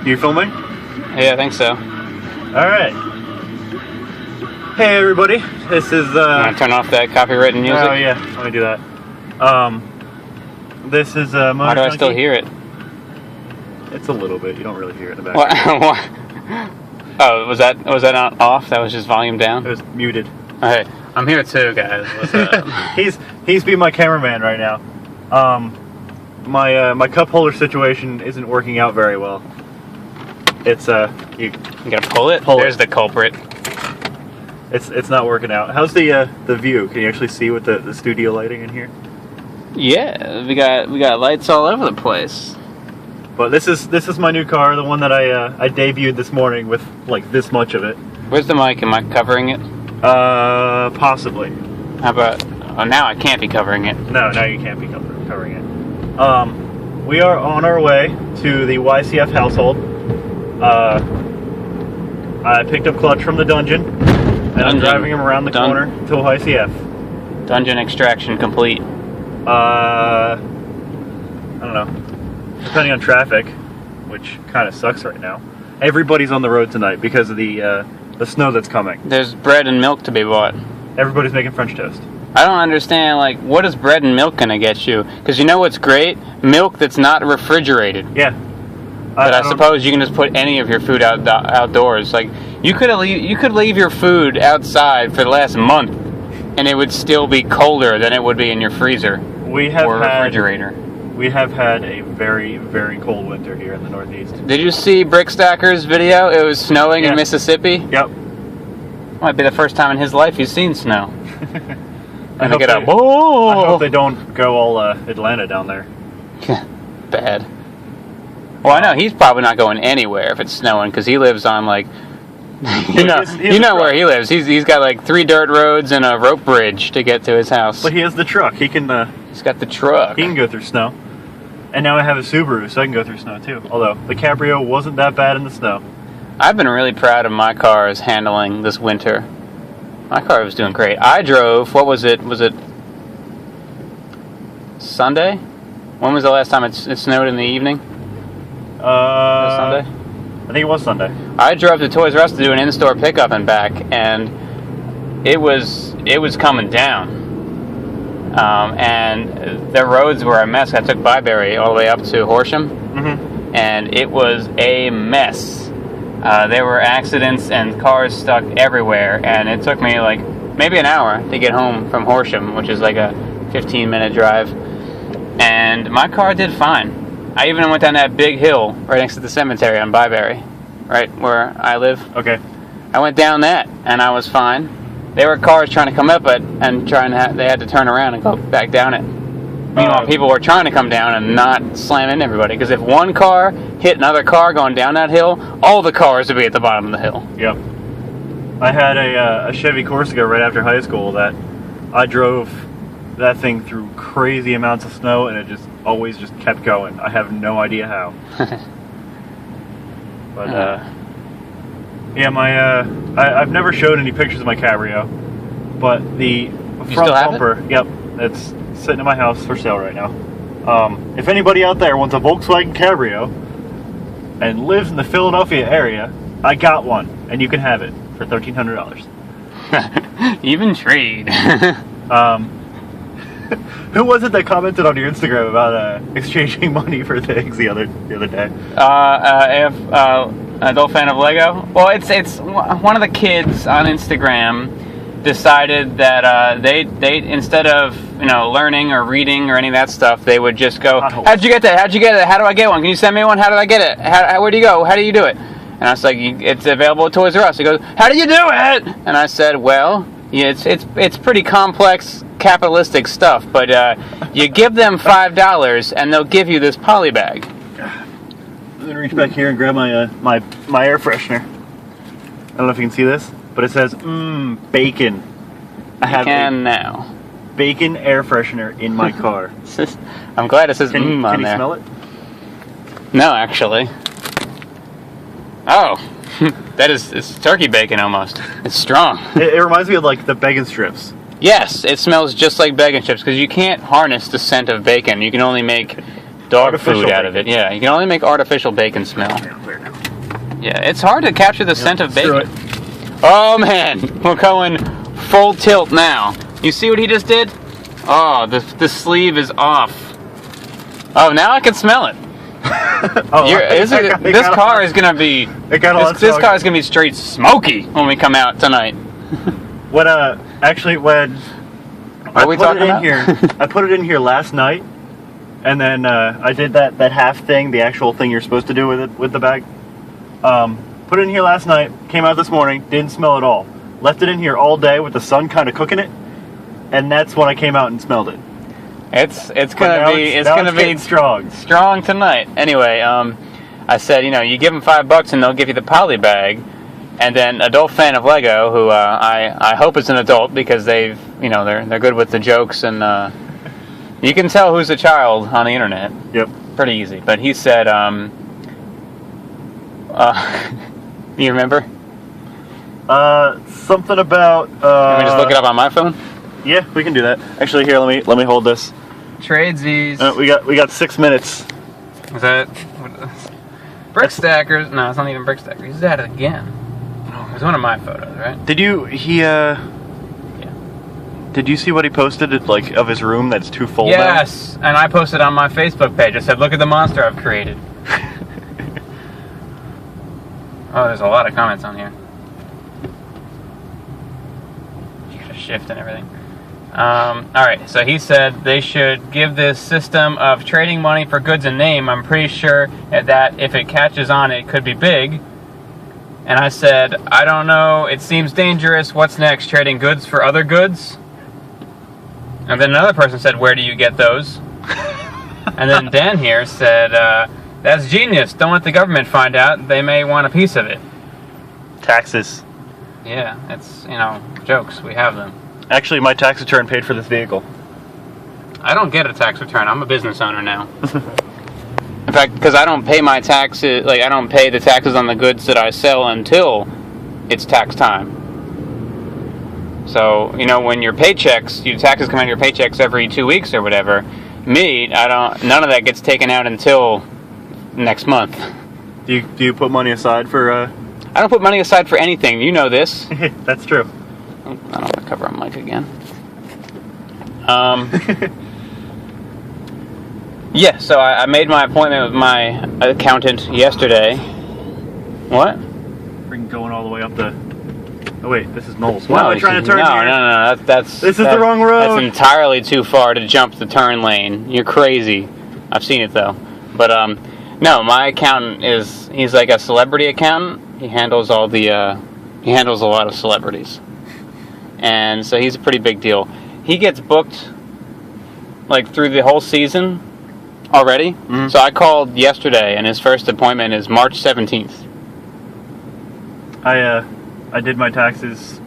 You filming? Yeah, I think so. Alright. Hey everybody, this is You want to turn off that copywritten music? Oh yeah, let me do that. This is Motor Why do I Junkie. still hear it? It's a little bit, you don't really hear it in the back. What? Oh, was that not off? That was just volume down? It was muted. Okay, I'm here too, guys. What's up? He's being my cameraman right now. My cup holder situation isn't working out very well. It's You gotta pull it? There's the culprit. It's not working out. How's the view? Can you actually see with the studio lighting in here? Yeah, we got lights all over the place. But this is my new car, the one that I debuted this morning with like this much of it. Where's the mic? Am I covering it? Possibly. How about? Oh, now I can't be covering it. No, now you can't be covering it. We are on our way to the YCF household. I picked up Clutch from the dungeon, and I'm driving him around the corner to YCF. Dungeon extraction complete. I don't know. Depending on traffic, which kind of sucks right now. Everybody's on the road tonight because of the snow that's coming. There's bread and milk to be bought. Everybody's making French toast. I don't understand, like, what is bread and milk gonna get you? Because you know what's great? Milk that's not refrigerated. Yeah. But I suppose you can just put any of your food outdoors. Like, you could leave your food outside for the last month, and it would still be colder than it would be in your freezer or refrigerator. We have had a very, very cold winter here in the Northeast. Did you see Brickstacker's video? It was snowing in Mississippi. Yep. Might be the first time in his life he's seen snow. I hope they don't go all Atlanta down there. Bad. Well, I know he's probably not going anywhere if it's snowing because he lives on like, you know where he lives. He's got like 3 dirt roads and a rope bridge to get to his house. But he has the truck. He can. He's got the truck. He can go through snow. And now I have a Subaru, so I can go through snow too. Although the Cabrio wasn't that bad in the snow. I've been really proud of my car's handling this winter. My car was doing great. I drove. What was it? Was it Sunday? When was the last time it snowed in the evening? Sunday? I think it was Sunday. I drove to Toys R Us to do an in-store pickup and back, and it was coming down. And the roads were a mess. I took Byberry all the way up to Horsham, and it was a mess. There were accidents and cars stuck everywhere, and it took me like maybe an hour to get home from Horsham, which is like a 15-minute drive. And my car did fine. I even went down that big hill right next to the cemetery on Byberry, right where I live. Okay. I went down that, and I was fine. There were cars trying to come up it and they had to turn around and go back down it. Meanwhile, people were trying to come down and not slam into everybody. Because if one car hit another car going down that hill, all the cars would be at the bottom of the hill. Yep. I had a Chevy Corsica right after high school that I drove that thing through crazy amounts of snow, and it just always just kept going. I have no idea how. But yeah, I've never showed any pictures of my Cabrio, but the front bumper, yep, it's sitting in my house for sale right now. If anybody out there wants a Volkswagen Cabrio and lives in the Philadelphia area, I got one, and you can have it for $1,300. Even trade. Who was it that commented on your Instagram about exchanging money for things the other day? Adult fan of Lego. Well, it's one of the kids on Instagram decided that they instead of learning or reading or any of that stuff, they would just go, how'd you get that? How'd you get it? How do I get one? Can you send me one? How did I get it? Where do you go? How do you do it? And I was like, it's available at Toys R Us. He goes, how do you do it? And I said, well, yeah, it's pretty complex capitalistic stuff, but you give them $5 and they'll give you this poly bag. I'm gonna reach back here and grab my my air freshener. I don't know if you can see this, but it says bacon. I have now bacon air freshener in my car. I'm glad it says on there. Can you smell it? No, actually. Oh, it's turkey bacon almost. It's strong. It reminds me of like the bacon strips. Yes, it smells just like bacon strips because you can't harness the scent of bacon. You can only make dog food out of it. Yeah, you can only make artificial bacon smell. Yeah, it's hard to capture the scent of bacon. Oh man, we're going full tilt now. You see what he just did? Oh, the sleeve is off. Oh, now I can smell it. This car is gonna be straight smoky when we come out tonight. When I put it in here last night, and then I did that half thing, the actual thing you're supposed to do with the bag. Put it in here last night, came out this morning, didn't smell at all. Left it in here all day with the sun kind of cooking it, and that's when I came out and smelled it. It's gonna be strong tonight. Anyway, I said, you give them $5 and they'll give you the poly bag. And then adult fan of Lego, who I hope is an adult because they're good with the jokes, and you can tell who's a child on the internet. Yep. Pretty easy. But he said, you remember? Something about. Can we just look it up on my phone? Yeah, we can do that. Actually, here, let me hold this. Tradesies. We got 6 minutes. Is that brick stackers? No, it's not even brick stackers. He's at it again. It was one of my photos, right? Did you see what he posted of his room that's too full now? Yes, and I posted on my Facebook page. I said, "Look at the monster I've created." Oh, there's a lot of comments on here. You got a shift and everything. Alright, so he said they should give this system of trading money for goods a name. I'm pretty sure that if it catches on, it could be big. And I said, I don't know, it seems dangerous. What's next? Trading goods for other goods? And then another person said, where do you get those? And then Dan here said, that's genius. Don't let the government find out. They may want a piece of it. Taxes. Yeah, it's, jokes. We have them. Actually, my tax return paid for this vehicle. I don't get a tax return. I'm a business owner now. In fact, because I don't pay my taxes, I don't pay the taxes on the goods that I sell until it's tax time. So, when your taxes come out of your paychecks every 2 weeks or whatever, none of that gets taken out until next month. Do you put money aside for, I don't put money aside for anything. You know this. That's true. I don't want to cover on mic again. Yeah, so I made my appointment with my accountant yesterday. What? We're going all the way up the... Oh wait, this is Knowles. Why am I trying to turn here? No. This is the wrong road. That's entirely too far to jump the turn lane. You're crazy. I've seen it though. But no, my accountant he's like a celebrity accountant. He handles a lot of celebrities. And so he's a pretty big deal. He gets booked through the whole season already. Mm-hmm. So I called yesterday, and his first appointment is March 17th. I did my taxes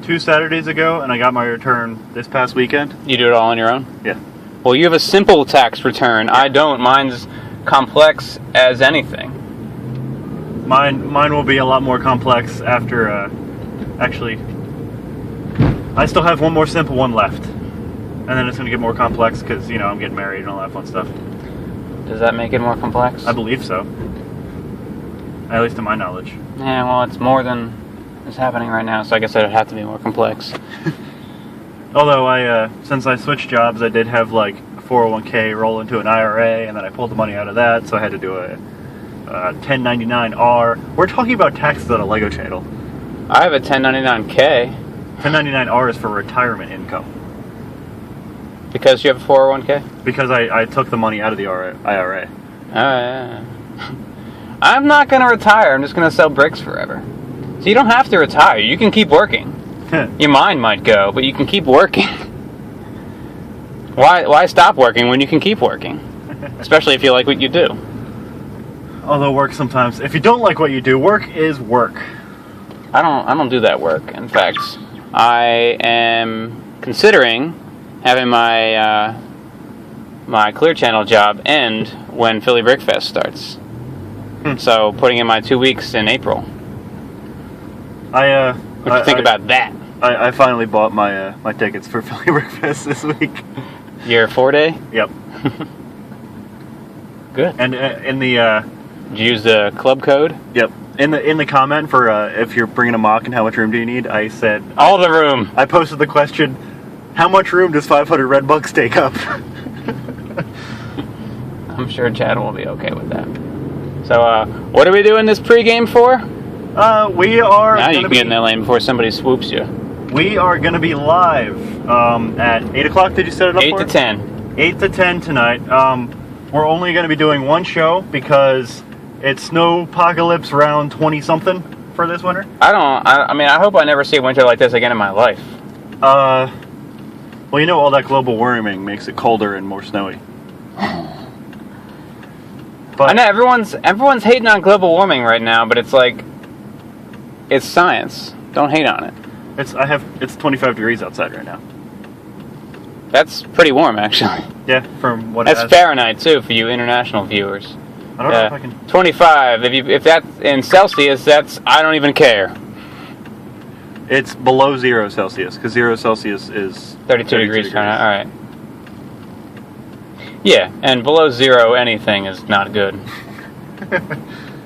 2 Saturdays ago, and I got my return this past weekend. You do it all on your own? Yeah. Well, you have a simple tax return. Yeah. I don't. Mine's complex as anything. Mine will be a lot more complex after... Actually, I still have one more simple one left. And then it's going to get more complex because, I'm getting married and all that fun stuff. Does that make it more complex? I believe so. At least to my knowledge. Yeah, well, it's more than is happening right now, so I guess it'd have to be more complex. Although, since I switched jobs, I did have, a 401k roll into an IRA, and then I pulled the money out of that, so I had to do a 1099-R. We're talking about taxes on a Lego channel. I have a 1099K. 1099-R is for retirement income. Because you have a 401K? Because I took the money out of the IRA. Oh, yeah. I'm not going to retire. I'm just going to sell bricks forever. So you don't have to retire. You can keep working. Your mind might go, but you can keep working. Why stop working when you can keep working? Especially if you like what you do. Although work sometimes... If you don't like what you do, work is work. I don't do that work. In fact, I am considering having my my Clear Channel job end when Philly Brick Fest starts. So putting in my 2 weeks in April. What do you think about that? I finally bought my my tickets for Philly Brick Fest this week. Your 4-day? Yep. Good. And in the did you use the club code? Yep. In the comment for if you're bringing a mock and how much room do you need, I said all the room. I posted the question, how much room does 500 red bucks take up? I'm sure Chad will be okay with that. So, what are we doing this pregame for? We are. Now you can get in that lane before somebody swoops you. We are going to be live at 8 o'clock. Did you set it up 8 for? 8 to 10. 8 to 10 tonight. We're only going to be doing one show because it's snowpocalypse round 20-something for this winter. I mean, I hope I never see a winter like this again in my life. Well, you know all that global warming makes it colder and more snowy. But I know everyone's hating on global warming right now, but it's like, it's science. Don't hate on it. It's 25 degrees outside right now. That's pretty warm, actually. Yeah, from what that's Fahrenheit too for you international viewers. I don't know if I can. 25. If that's in Celsius, I don't even care. It's below 0 Celsius because 0 Celsius is 32 degrees Fahrenheit. All right. Yeah, and below 0 anything is not good.